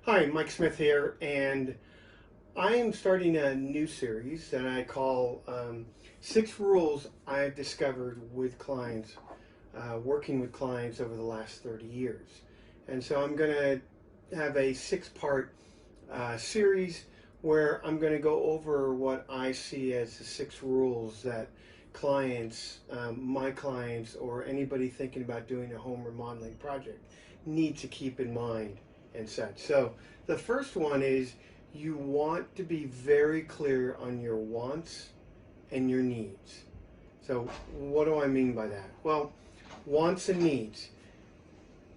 Hi, Mike Smith here, and I am starting a new series that I call 6 Rules I've Discovered with Clients, working with clients over the last 30 years. And so I'm going to have a 6 part series where I'm going to go over what I see as the 6 rules that clients, my clients, or anybody thinking about doing a home remodeling project need to keep in mind and such. So the first one is you want to be very clear on your wants and your needs. So what do I mean by that? Well, wants and needs.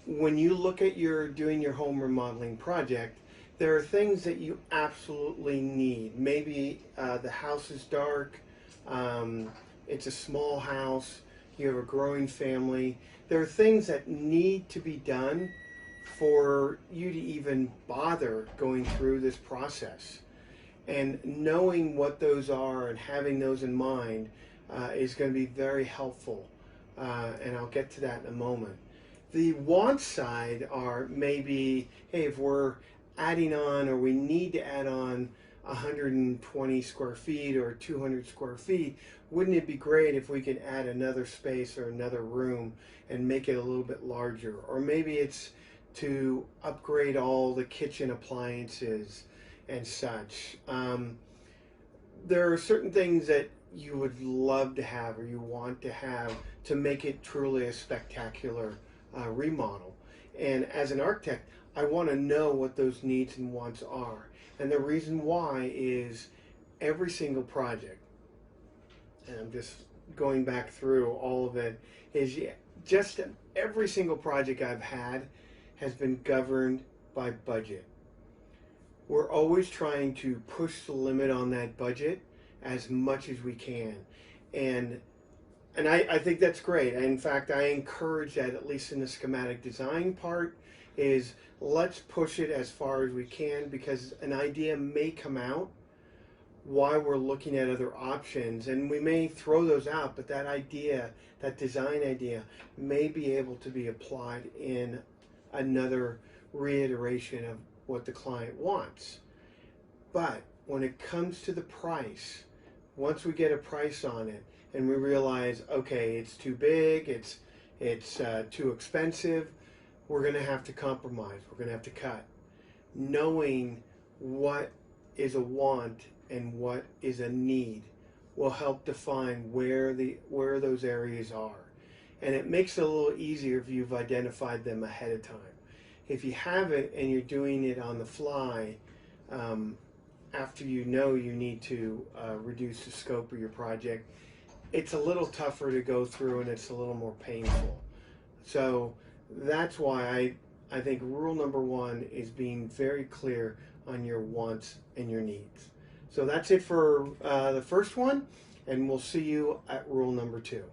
When you look at your doing your home remodeling project, there are things that you absolutely need. Maybe the house is dark, um, it's a small house, you have a growing family. There are things that need to be done for you to even bother going through this process. And knowing what those are and having those in mind is going to be very helpful. And I'll get to that in a moment. The want side are maybe, hey, if we're adding on or we need to add on 120 square feet or 200 square feet, wouldn't it be great if we could add another space or another room and make it a little bit larger? Or maybe it's to upgrade all the kitchen appliances and such. There are certain things that you would love to have or you want to have to make it truly a spectacular remodel. And as an architect, I want to know what those needs and wants are. And the reason why is every single project, and I'm just going back through all of it, is just every single project I've had has been governed by budget. We're always trying to push the limit on that budget as much as we can. And I think that's great. In fact, I encourage that, at least in the schematic design part, is let's push it as far as we can, because an idea may come out while we're looking at other options, and we may throw those out, but that idea, that design idea, may be able to be applied in another reiteration of what the client wants. But when it comes to the price, once we get a price on it and we realize, okay, it's too big, it's too expensive, we're going to have to compromise. We're going to have to cut. Knowing what is a want and what is a need will help define where those areas are. And it makes it a little easier if you've identified them ahead of time. If you have it and you're doing it on the fly, after you know you need to reduce the scope of your project, it's a little tougher to go through and it's a little more painful. So that's why I think rule number one is being very clear on your wants and your needs. So that's it for the first one, and we'll see you at rule number 2.